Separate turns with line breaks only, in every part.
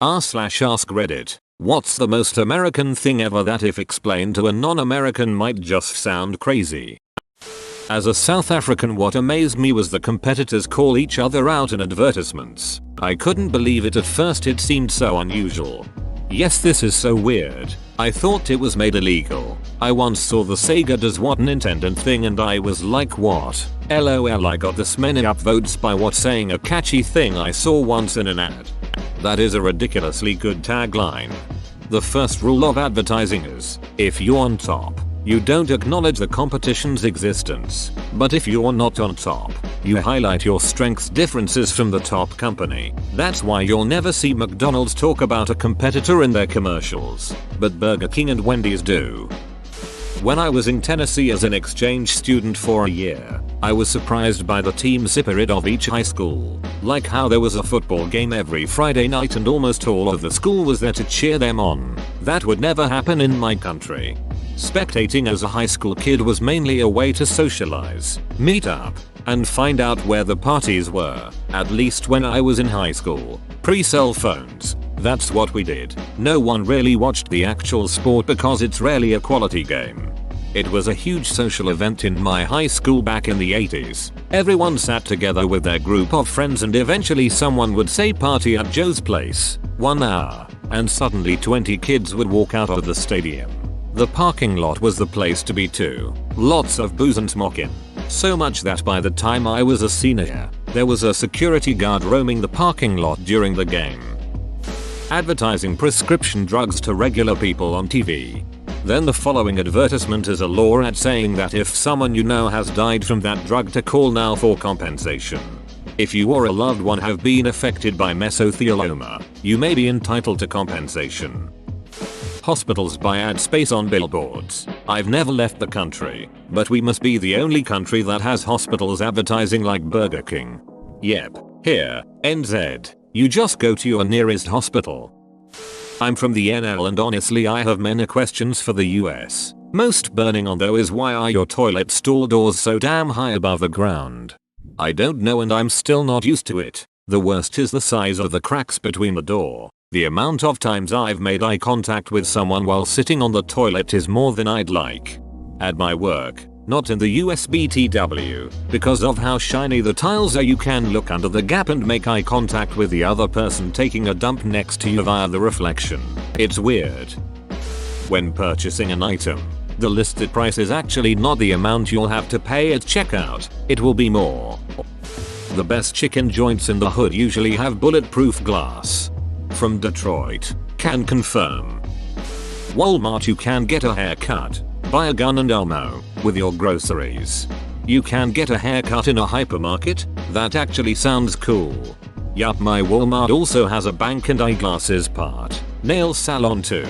r/ask Reddit. What's the most American thing ever that if explained to a non-American might just sound crazy? As a South African, what amazed me was the competitors call each other out in advertisements. I couldn't believe it at first, it seemed so unusual. Yes, this is so weird. I thought it was made illegal. I once saw the Sega Does What Nintendo thing and I was like, what? LOL, I got this many upvotes by what saying a catchy thing I saw once in an ad. That is a ridiculously good tagline. The first rule of advertising is, if you're on top, you don't acknowledge the competition's existence. But if you're not on top, you highlight your strengths differences from the top company. That's why you'll never see McDonald's talk about a competitor in their commercials. But Burger King and Wendy's do. When I was in Tennessee as an exchange student for a year, I was surprised by the team spirit of each high school. Like how there was a football game every Friday night and almost all of the school was there to cheer them on. That would never happen in my country. Spectating as a high school kid was mainly a way to socialize, meet up, and find out where the parties were, at least when I was in high school. Pre-cell phones. That's what we did. No one really watched the actual sport because it's rarely a quality game. It was a huge social event in my high school back in the 80s. Everyone sat together with their group of friends and eventually someone would say party at Joe's place. 1 hour. And suddenly 20 kids would walk out of the stadium. The parking lot was the place to be too. Lots of booze and smocking. So much that by the time I was a senior, there was a security guard roaming the parking lot during the game. Advertising prescription drugs to regular people on TV. Then the following advertisement is a law ad saying that if someone you know has died from that drug to call now for compensation. If you or a loved one have been affected by mesothelioma, you may be entitled to compensation. Hospitals buy ad space on billboards. I've never left the country, but we must be the only country that has hospitals advertising like Burger King. Yep, here, NZ. You just go to your nearest hospital. I'm from the NL and honestly I have many questions for the US. Most burning on though is why are your toilet stall doors so damn high above the ground? I don't know and I'm still not used to it. The worst is the size of the cracks between the door. The amount of times I've made eye contact with someone while sitting on the toilet is more than I'd like. At my work, not in the USBTW, because of how shiny the tiles are you can look under the gap and make eye contact with the other person taking a dump next to you via the reflection. It's weird. When purchasing an item, the listed price is actually not the amount you'll have to pay at checkout, it will be more. The best chicken joints in the hood usually have bulletproof glass. From Detroit, can confirm. Walmart, you can get a haircut, buy a gun and ammo with your groceries. You can get a haircut in a hypermarket? That actually sounds cool. Yup, my Walmart also has a bank and eyeglasses part. Nail salon too.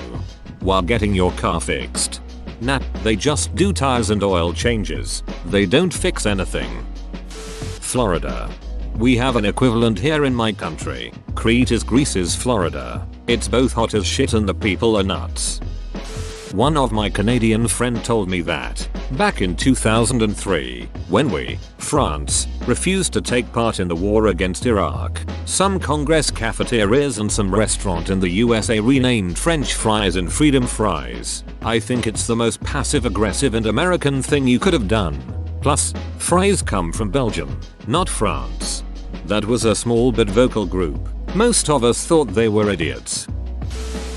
While getting your car fixed. Nah, they just do tires and oil changes. They don't fix anything. Florida. We have an equivalent here in my country. Crete is Greece's Florida. It's both hot as shit and the people are nuts. One of my Canadian friend told me that, back in 2003, when we, France, refused to take part in the war against Iraq, some Congress cafeterias and some restaurant in the USA renamed French fries in Freedom Fries. I think it's the most passive-aggressive and American thing you could have done. Plus, fries come from Belgium, not France. That was a small but vocal group. Most of us thought they were idiots.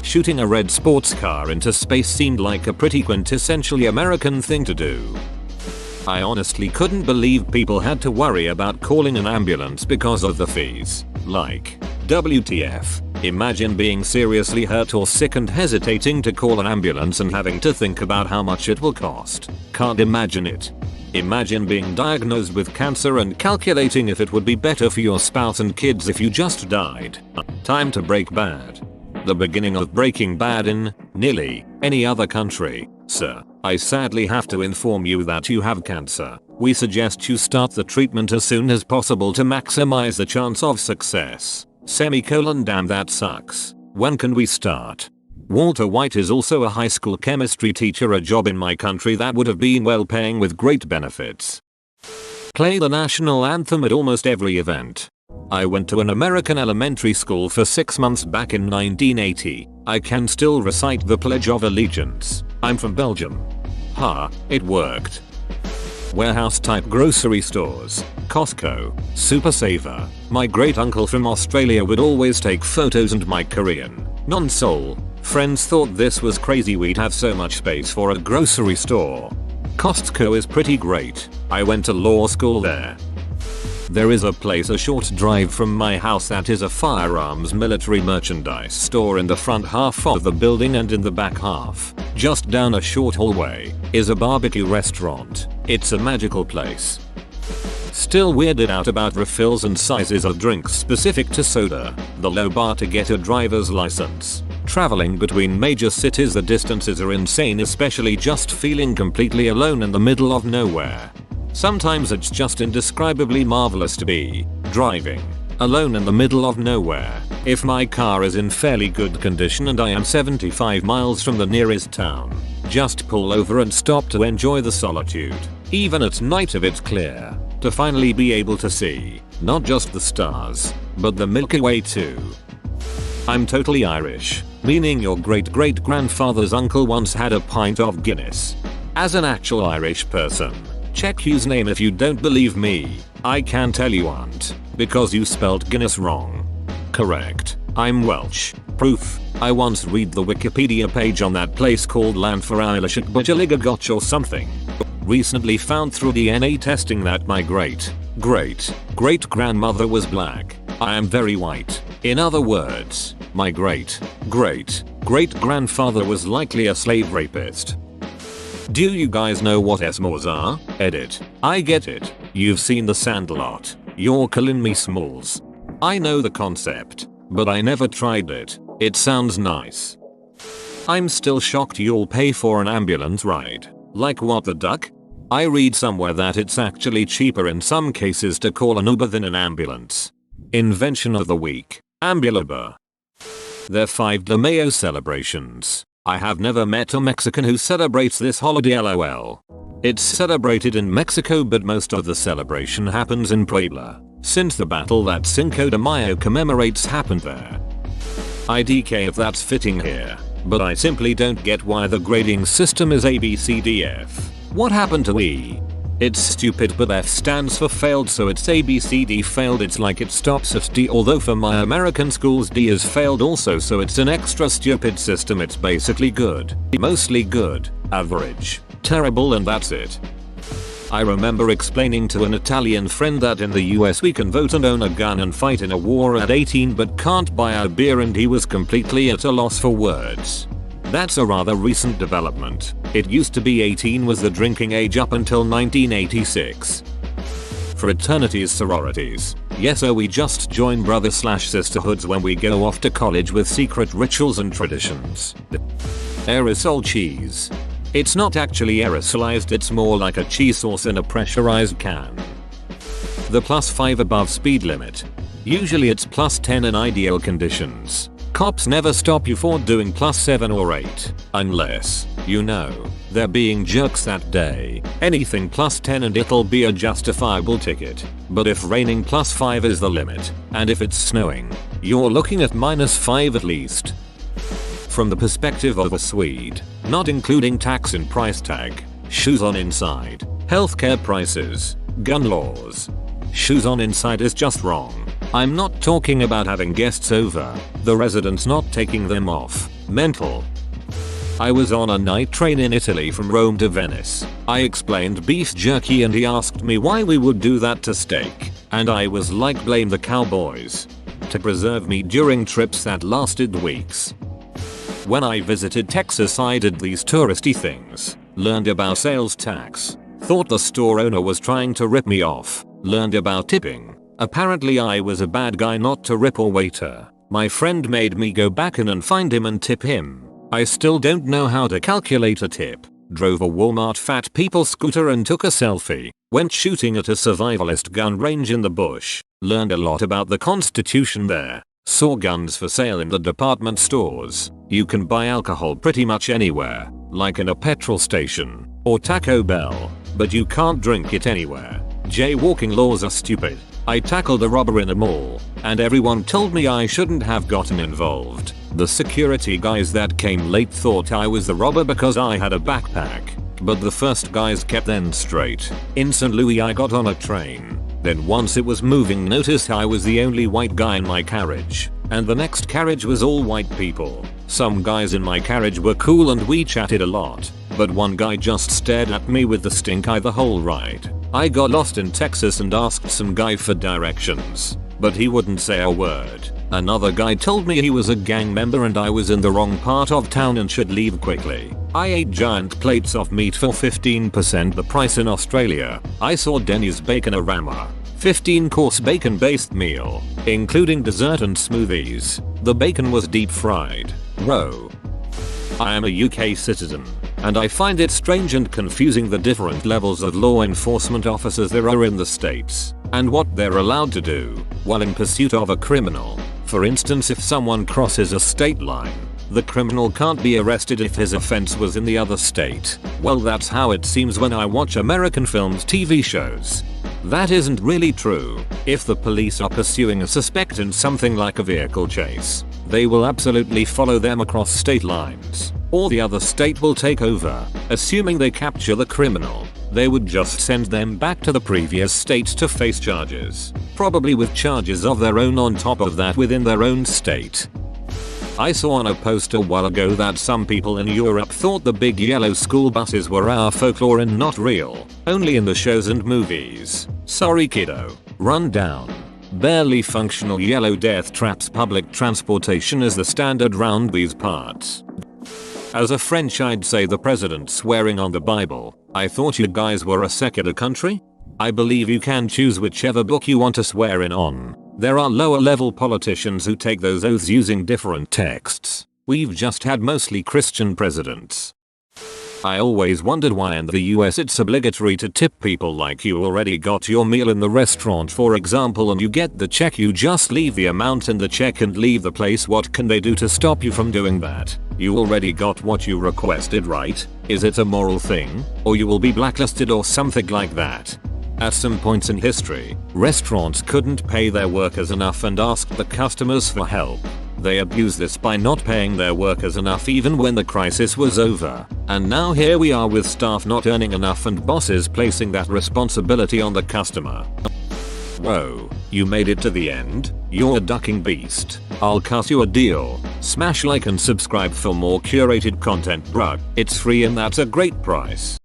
Shooting a red sports car into space seemed like a pretty quintessentially American thing to do. I honestly couldn't believe people had to worry about calling an ambulance because of the fees. Like, WTF, imagine being seriously hurt or sick and hesitating to call an ambulance and having to think about how much it will cost. Can't imagine it. Imagine being diagnosed with cancer and calculating if it would be better for your spouse and kids if you just died. Time to break bad. The beginning of Breaking Bad in nearly any other country. Sir, I sadly have to inform you that you have cancer. We suggest you start the treatment as soon as possible to maximize the chance of success. Semicolon, damn that sucks. When can we start? Walter White is also a high school chemistry teacher, a job in my country that would have been well paying with great benefits. Play the national anthem at almost every event. I went to an American elementary school for 6 months back in 1980. I can still recite the Pledge of Allegiance. I'm from Belgium. Ha, it worked. Warehouse type grocery stores, Costco, Super Saver. My great uncle from Australia would always take photos and my Korean, non-Seoul friends thought this was crazy we'd have so much space for a grocery store. Costco is pretty great. I went to law school there. There is a place a short drive from my house that is a firearms military merchandise store in the front half of the building, and in the back half, just down a short hallway, is a barbecue restaurant. It's a magical place. Still weirded out about refills and sizes of drinks specific to soda, the low bar to get a driver's license. Traveling between major cities, the distances are insane, especially just feeling completely alone in the middle of nowhere. Sometimes it's just indescribably marvelous to be driving alone in the middle of nowhere. If my car is in fairly good condition and I am 75 miles from the nearest town, just pull over and stop to enjoy the solitude, even at night if it's clear, to finally be able to see not just the stars, but the Milky Way too. I'm totally Irish, meaning your great-great-grandfather's uncle once had a pint of Guinness. As an actual Irish person, check whose name if you don't believe me. I can tell you aren't, because you spelled Guinness wrong. Correct. I'm Welsh. Proof. I once read the Wikipedia page on that place called Land for Irish at Bajaligagoch or something. Recently found through DNA testing that my great-great-grandmother was black. I am very white. In other words, my great-great-grandfather was likely a slave rapist. Do you guys know what s'mores are? Edit. I get it. You've seen The Sandlot. You're calling me Smalls. I know the concept, but I never tried it. It sounds nice. I'm still shocked you'll pay for an ambulance ride. Like what the duck? I read somewhere that it's actually cheaper in some cases to call an Uber than an ambulance. Invention of the week. Ambuluber. Their 5 de Mayo celebrations. I have never met a Mexican who celebrates this holiday, lol. It's celebrated in Mexico, but most of the celebration happens in Puebla, since the battle that Cinco de Mayo commemorates happened there. IDK if that's fitting here, but I simply don't get why the grading system is A, B, C, D, F. What happened to E? It's stupid, but F stands for failed, so it's A, B, C, D failed. It's like it stops at D, although for my American schools D is failed also, so it's an extra stupid system. It's basically good, mostly good, average, terrible, and that's it. I remember explaining to an Italian friend that in the US we can vote and own a gun and fight in a war at 18 but can't buy a beer, and he was completely at a loss for words. That's a rather recent development. It used to be 18 was the drinking age up until 1986. Fraternities, sororities. Yes, so we just join brother/sisterhoods when we go off to college with secret rituals and traditions. Aerosol cheese. It's not actually aerosolized, it's more like a cheese sauce in a pressurized can. The +5 above speed limit. Usually it's +10 in ideal conditions. Cops never stop you for doing +7 or 8, unless, you know, they're being jerks that day. Anything +10 and it'll be a justifiable ticket. But if raining +5 is the limit, and if it's snowing, you're looking at -5 at least. From the perspective of a Swede, not including tax and price tag, shoes on inside, healthcare prices, gun laws. Shoes on inside is just wrong. I'm not talking about having guests over, the residents not taking them off. Mental. I was on a night train in Italy from Rome to Venice. I explained beef jerky and he asked me why we would do that to steak, and I was like, blame the cowboys. To preserve me during trips that lasted weeks. When I visited Texas I did these touristy things, learned about sales tax, thought the store owner was trying to rip me off, learned about tipping. Apparently I was a bad guy not to rip a waiter. My friend made me go back in and find him and tip him. I still don't know how to calculate a tip. Drove a Walmart fat people scooter and took a selfie. Went shooting at a survivalist gun range in the bush. Learned a lot about the Constitution there. Saw guns for sale in the department stores. You can buy alcohol pretty much anywhere, like in a petrol station or Taco Bell, but you can't drink it anywhere. Jaywalking laws are stupid. I tackled a robber in a mall, and everyone told me I shouldn't have gotten involved. The security guys that came late thought I was the robber because I had a backpack, but the first guys kept them straight. In St. Louis I got on a train. Then once it was moving noticed I was the only white guy in my carriage, and the next carriage was all white people. Some guys in my carriage were cool and we chatted a lot, but one guy just stared at me with the stink eye the whole ride. I got lost in Texas and asked some guy for directions, but he wouldn't say a word. Another guy told me he was a gang member and I was in the wrong part of town and should leave quickly. I ate giant plates of meat for 15% the price in Australia. I saw Denny's Bacon-A-Rama, 15-course bacon-based meal, including dessert and smoothies. The bacon was deep fried. Row. I am a UK citizen, and I find it strange and confusing the different levels of law enforcement officers there are in the states, and what they're allowed to do while in pursuit of a criminal. For instance, if someone crosses a state line, the criminal can't be arrested if his offense was in the other state. Well, that's how it seems when I watch American films, TV shows. That isn't really true. If the police are pursuing a suspect in something like a vehicle chase, they will absolutely follow them across state lines, or the other state will take over. Assuming they capture the criminal, they would just send them back to the previous state to face charges, probably with charges of their own on top of that within their own state. I saw on a post a while ago that some people in Europe thought the big yellow school buses were our folklore and not real, only in the shows and movies. Sorry kiddo. Run down. Barely functional yellow death traps. Public transportation is the standard round these parts. As a French, I'd say the president swearing on the Bible. I thought you guys were a secular country? I believe you can choose whichever book you want to swear in on. There are lower level politicians who take those oaths using different texts. We've just had mostly Christian presidents. I always wondered why in the US it's obligatory to tip people like you already got your meal in the restaurant, for example, and you get the check. You just leave the amount in the check and leave the place. What can they do to stop you from doing that? You already got what you requested, right? Is it a moral thing? Or you will be blacklisted or something like that. At some points in history, restaurants couldn't pay their workers enough and asked the customers for help. They abused this by not paying their workers enough even when the crisis was over. And now here we are with staff not earning enough and bosses placing that responsibility on the customer. Whoa, you made it to the end? You're a ducking beast. I'll cut you a deal. Smash like and subscribe for more curated content, bruh. It's free and that's a great price.